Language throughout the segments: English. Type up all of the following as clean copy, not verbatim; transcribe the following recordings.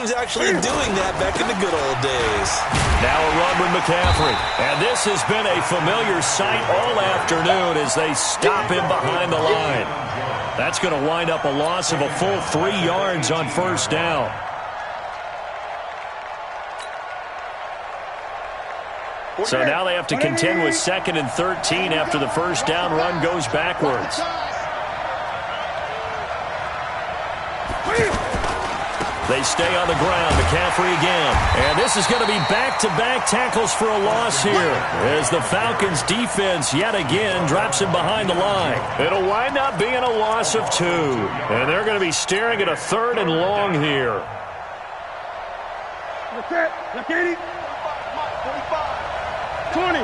team's actually doing that back in the good old days. Now a run with McCaffrey. And this has been a familiar sight all afternoon as they stop him behind the line. That's going to wind up a loss of a full 3 yards on first down. So now they have to contend with 2nd and 13 after the first down run goes backwards. They stay on the ground. McCaffrey again. And this is going to be back-to-back tackles for a loss here as the Falcons defense yet again drops him behind the line. It'll wind up being a loss of 2. And they're going to be staring at a 3rd and long here. That's it. Look at it. 20.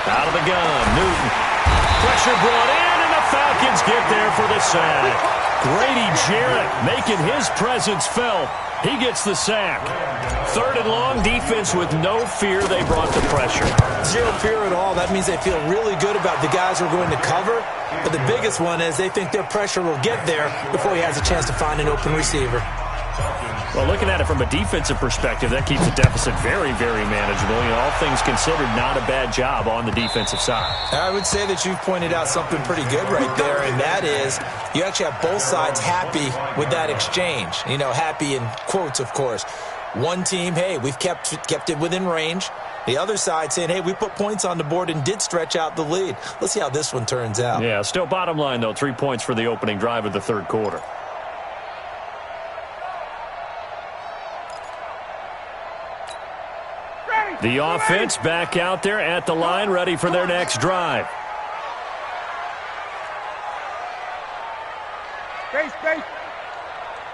Out of the gun, Newton. Pressure brought in, and the Falcons get there for the sack. Grady Jarrett making his presence felt. He gets the sack. 3rd and long, defense with no fear. They brought the pressure. Zero fear at all. That means they feel really good about the guys who are going to cover. But the biggest one is they think their pressure will get there before he has a chance to find an open receiver. Well, looking at it from a defensive perspective, that keeps the deficit very, very manageable. You know, all things considered, not a bad job on the defensive side. I would say that you've pointed out something pretty good right there, and that is you actually have both sides happy with that exchange. You know, happy in quotes, of course. One team, hey, we've kept it within range. The other side saying, hey, we put points on the board and did stretch out the lead. Let's see how this one turns out. Yeah, still bottom line, though, 3 points for the opening drive of the 3rd quarter. The offense back out there at the line, ready for their next drive. Space.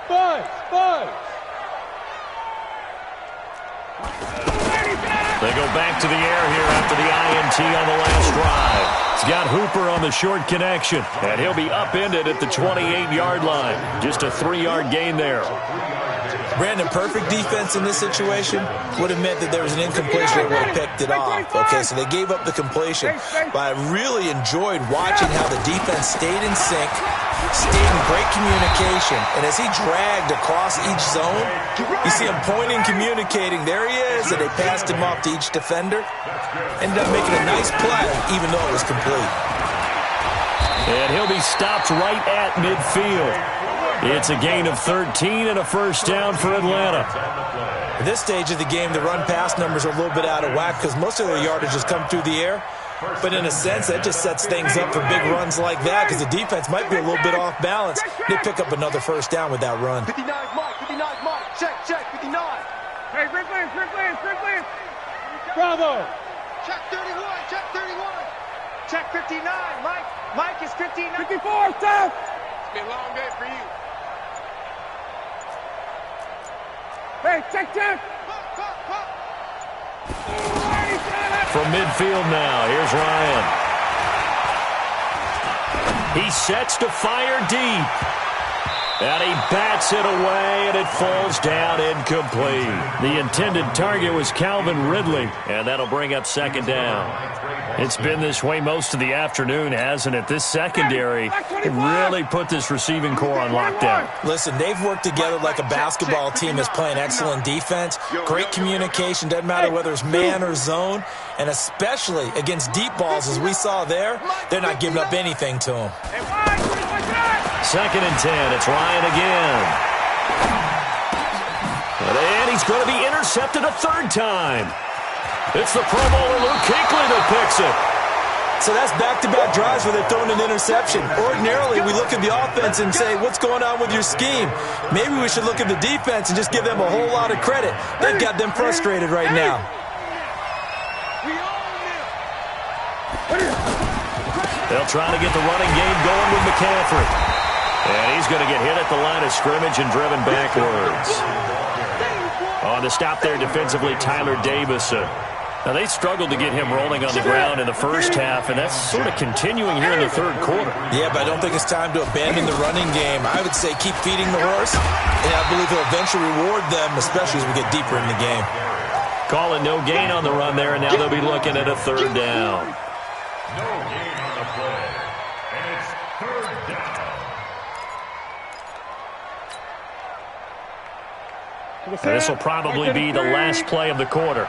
Buzz. They go back to the air here after the INT on the last drive. It's got Hooper on the short connection, and he'll be upended at the 28-yard line. Just a 3-yard gain there. Brandon, perfect defense in this situation would have meant that there was an incompletion that would have picked it off. Okay, so they gave up the completion. But I really enjoyed watching how the defense stayed in sync, stayed in great communication. And as he dragged across each zone, you see him pointing, communicating. There he is, and they passed him off to each defender. Ended up making a nice play, even though it was complete. And he'll be stopped right at midfield. It's a gain of 13 and a first down for Atlanta. At this stage of the game, the run-pass numbers are a little bit out of whack because most of their yardage has come through the air. But in a sense, that just sets things up for big runs like that because the defense might be a little bit off balance. They pick up another first down with that run. 59 Mike. Check, 59. Hey, Rick Lance. Bravo. Check 31. Check 59. Mike is 59. 54, stop. It's been a long day for you. Hey, check. From midfield now, here's Ryan. He sets to fire deep. And he bats it away, and it falls down incomplete. The intended target was Calvin Ridley, and that'll bring up 2nd down. It's been this way most of the afternoon, hasn't it? This secondary really put this receiving core on lockdown. Listen, they've worked together like a basketball team that's playing excellent defense. Great communication, doesn't matter whether it's man or zone. And especially against deep balls, as we saw there, they're not giving up anything to them. 2nd and 10. It's Ryan again. And he's going to be intercepted a 3rd time. It's the Pro Bowler Luke Kuechly that picks it. So that's back-to-back drives where they've thrown an interception. Ordinarily, we look at the offense and say, what's going on with your scheme? Maybe we should look at the defense and just give them a whole lot of credit. They've got them frustrated right now. They'll try to get the running game going with McCaffrey. And he's going to get hit at the line of scrimmage and driven backwards. On the stop there defensively, Tyler Davison. Now, they struggled to get him rolling on the ground in the first half, and that's sort of continuing here in the 3rd quarter. Yeah, but I don't think it's time to abandon the running game. I would say keep feeding the horse, and I believe he'll eventually reward them, especially as we get deeper in the game. Call it no gain on the run there, and now they'll be looking at a 3rd down. No gain on the play. And this will probably be the last play of the quarter.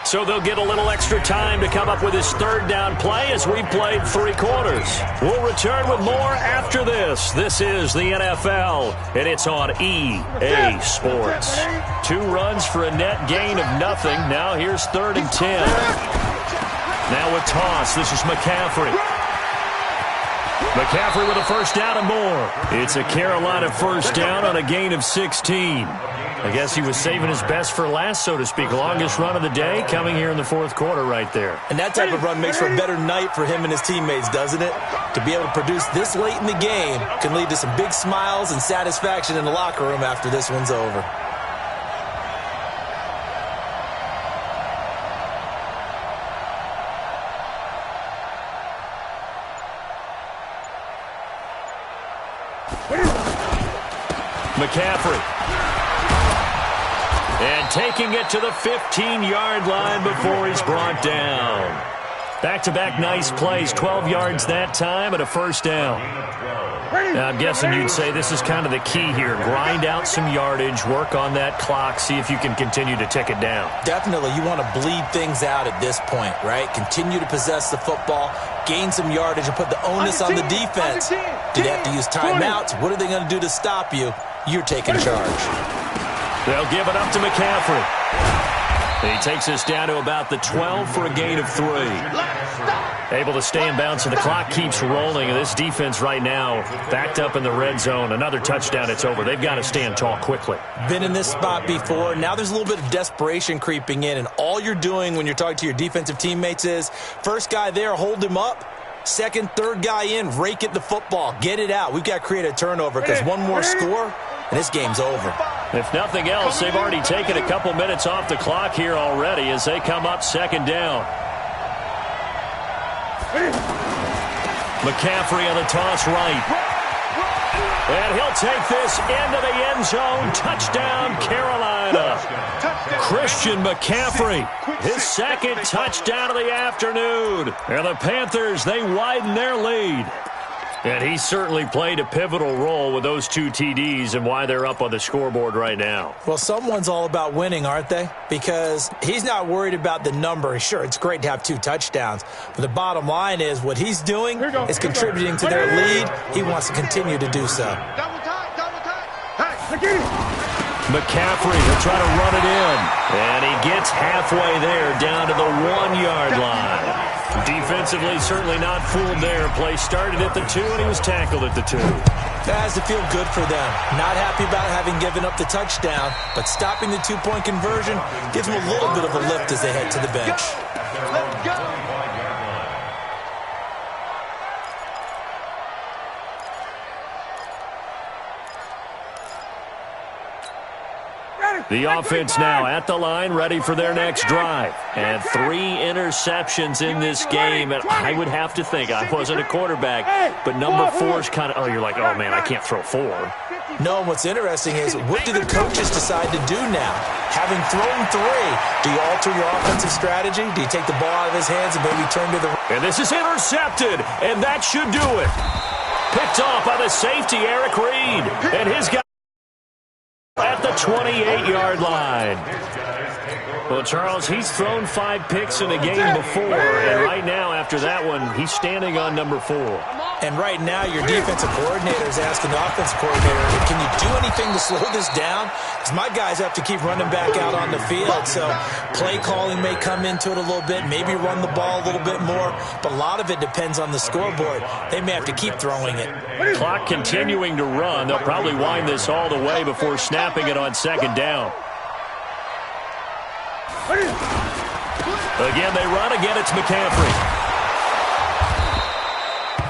So they'll get a little extra time to come up with his third down play as we played 3 quarters. We'll return with more after this. This is the NFL, and it's on EA Sports. 2 runs for a net gain of nothing. Now here's 3rd and 10. Now a toss. This is McCaffrey. McCaffrey with a first down and more. It's a Carolina first down on a gain of 16. I guess he was saving his best for last, so to speak. Longest run of the day coming here in the 4th quarter right there. And that type of run makes for a better night for him and his teammates, doesn't it? To be able to produce this late in the game can lead to some big smiles and satisfaction in the locker room after this one's over. McCaffrey. And taking it to the 15-yard line before he's brought down. Back-to-back nice plays, 12 yards that time and a first down. Now, I'm guessing you'd say this is kind of the key here. Grind out some yardage, work on that clock, see if you can continue to tick it down. Definitely. You want to bleed things out at this point, right? Continue to possess the football, gain some yardage, and put the onus on the defense. Do they have to use timeouts? What are they going to do to stop you? You're taking charge. They'll give it up to McCaffrey. He takes us down to about the 12 for a gain of 3. Able to stay in bounds, and the clock keeps rolling. This defense right now backed up in the red zone. Another touchdown, it's over. They've got to stand tall quickly. Been in this spot before. Now there's a little bit of desperation creeping in, and all you're doing when you're talking to your defensive teammates is first guy there, hold him up. Second, third guy in, rake at the football. Get it out. We've got to create a turnover because one more score, and this game's over. If nothing else, they've already taken a couple minutes off the clock here already as they come up 2nd down. McCaffrey on the toss right. And he'll take this into the end zone. Touchdown, Carolina. Christian McCaffrey, his 2nd touchdown of the afternoon. And the Panthers, they widen their lead. And he certainly played a pivotal role with those 2 TDs and why they're up on the scoreboard right now. Well, someone's all about winning, aren't they? Because he's not worried about the number. Sure, it's great to have 2 touchdowns. But the bottom line is what he's doing is contributing to their lead. He wants to continue to do so. Double time. Hey, McCaffrey will try to run it in. And he gets halfway there down to the 1-yard line. Defensively, certainly not fooled there. Play started at the 2, and he was tackled at the 2. That has to feel good for them. Not happy about having given up the touchdown, but stopping the 2-point conversion gives them a little bit of a lift as they head to the bench. let's go. The offense now at the line, ready for their next drive. And 3 interceptions in this game. And I would have to think, I wasn't a quarterback, but number 4's kind of, you're like, oh, man, I can't throw 4. No, what's interesting is what do the coaches decide to do now? Having thrown 3, do you alter your offensive strategy? Do you take the ball out of his hands and maybe turn to the... And this is intercepted, and that should do it. Picked off by the safety, Eric Reed. And his guy at the 28-yard line. Well, Charles, he's thrown 5 picks in a game before, and right now, after that one, he's standing on number 4. And right now, your defensive coordinator is asking the offensive coordinator, can you do anything to slow this down? Because my guys have to keep running back out on the field, so play calling may come into it a little bit, maybe run the ball a little bit more, but a lot of it depends on the scoreboard. They may have to keep throwing it. Clock continuing to run. They'll probably wind this all the way before snapping it on 2nd down. Again, they run. Again, it's McCaffrey.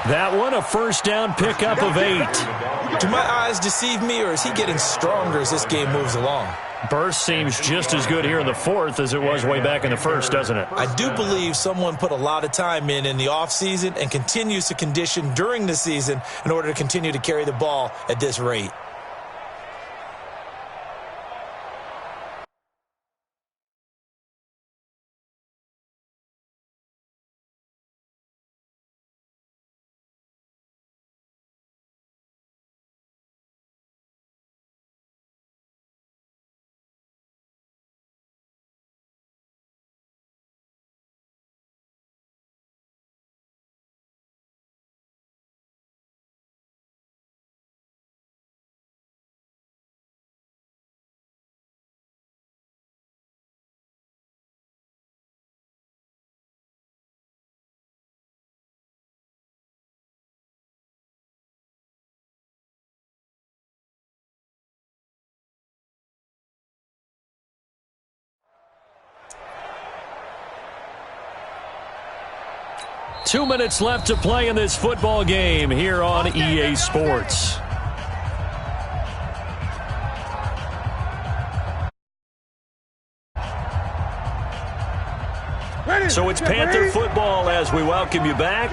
That one, a first down pickup of 8. Do my eyes deceive me, or is he getting stronger as this game moves along? Burst seems just as good here in the 4th as it was way back in the 1st, doesn't it? I do believe someone put a lot of time in the offseason and continues to condition during the season in order to continue to carry the ball at this rate. 2 minutes left to play in this football game here on EA Sports. So it's Panther football as we welcome you back.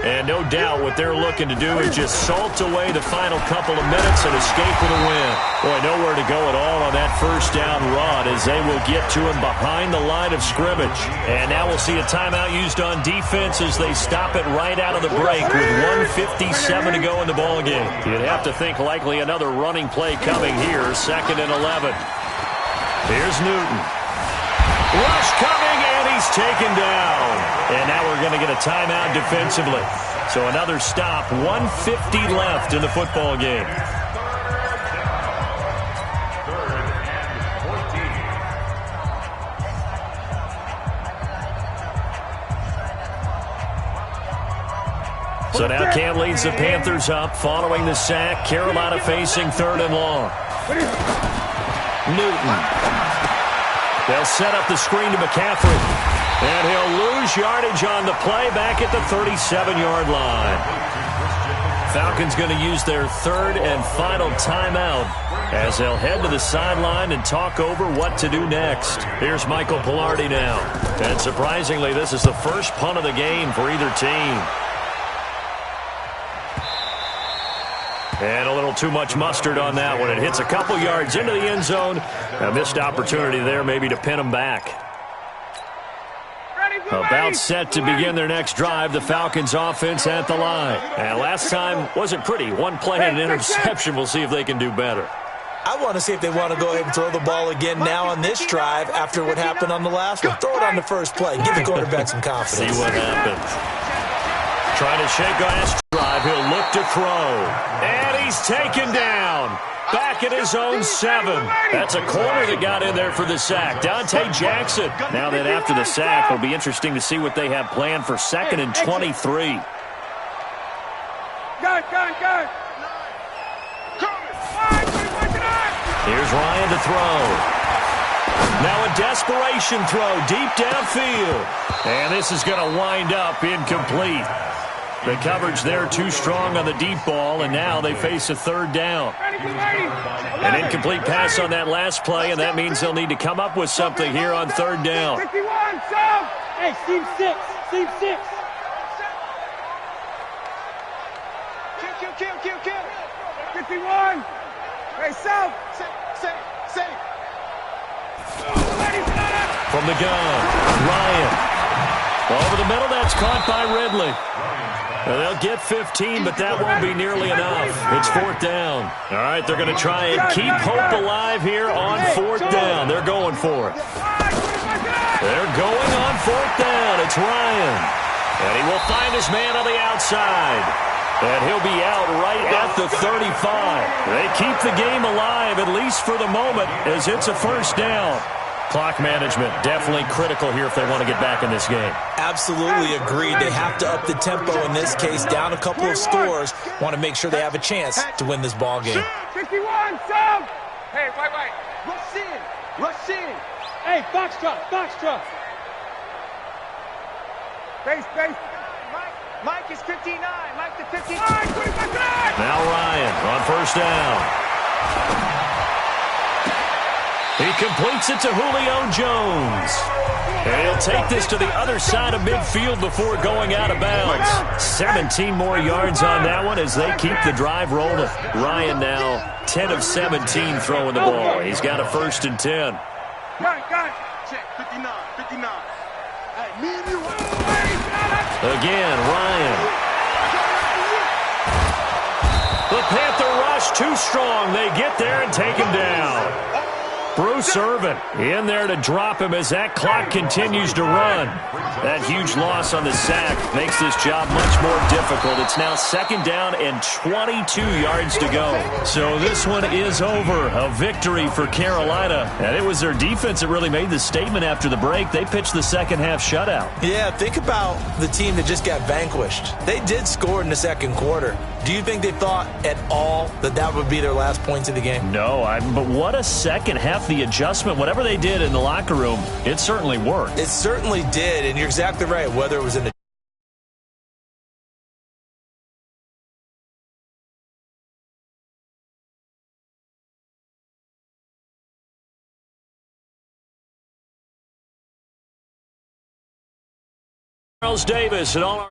And no doubt what they're looking to do is just salt away the final couple of minutes and escape with a win. Boy, nowhere to go at all on that first down run as they will get to him behind the line of scrimmage. And now we'll see a timeout used on defense as they stop it right out of the break with 1:57 to go in the ballgame. You'd have to think likely another running play coming here, 2nd and 11. Here's Newton. Rush coming, and he's taken down. And now we're going to get a timeout defensively. So another stop, 1:50 left in the football game. So now Cam leads the Panthers up following the sack. Carolina facing 3rd and long. Newton. They'll set up the screen to McCaffrey. And he'll lose yardage on the play back at the 37-yard line. Falcons going to use their 3rd and final timeout as they'll head to the sideline and talk over what to do next. Here's Michael Pilardi now. And surprisingly, this is the first punt of the game for either team. And a little too much mustard on that one. It hits a couple yards into the end zone. A missed opportunity there maybe to pin them back. About set to begin their next drive, the Falcons offense at the line. And last time wasn't pretty. One play and an interception. We'll see if they can do better. I want to see if they want to go ahead and throw the ball again now on this drive after what happened on the last one. Throw it on the first play. Give the quarterback some confidence. See what happens. Trying to shake last drive. He'll look to throw. And he's taken down. Back at his own 7. That's a corner that got in there for the sack. Dante Jackson. Now that after the sack, it'll be interesting to see what they have planned for 2nd and 23. Gun. Here's Ryan to throw. Now a desperation throw deep downfield. And this is going to wind up incomplete. The coverage there too strong on the deep ball, and now they face a 3rd down. An incomplete pass on that last play, and that means they'll need to come up with something here on 3rd down. 51, South! Hey, seam 6. Kill. 51. Hey, South. Safe. From the gun, Ryan. Over the middle, that's caught by Ridley. Well, they'll get 15, but that won't be nearly enough. It's 4th down. All right, they're going to try and keep hope alive here on 4th down. They're going for it. They're going on 4th down. It's Ryan. And he will find his man on the outside. And he'll be out right at the 35. They keep the game alive, at least for the moment, as it's a 1st down. Clock management definitely critical here if they want to get back in this game. Absolutely agreed. They have to up the tempo in this case, down a couple of scores. Want to make sure they have a chance to win this ball game. 51, South. Hey, wait. Rush in. Hey, box drop. Base. Mike is 59. Mike to 59. Now Ryan on 1st down. He completes it to Julio Jones. And he'll take this to the other side of midfield before going out of bounds. 17 more yards on that one as they keep the drive rolling. Ryan now 10 of 17 throwing the ball. He's got a 1st and 10. Got check, 59. Hey, me and you. Again, Ryan. The Panther rush too strong. They get there and take him down. Bruce Irvin in there to drop him as that clock continues to run. That huge loss on the sack makes this job much more difficult. It's now 2nd down and 22 yards to go. So this one is over. A victory for Carolina. And it was their defense that really made the statement after the break. They pitched the second half shutout. Yeah, think about the team that just got vanquished. They did score in the 2nd quarter. Do you think they thought at all that that would be their last points of the game? No, but what a second half. The adjustment, whatever they did in the locker room, it certainly worked. It certainly did, and you're exactly right. Whether it was in the Charles Davis and all our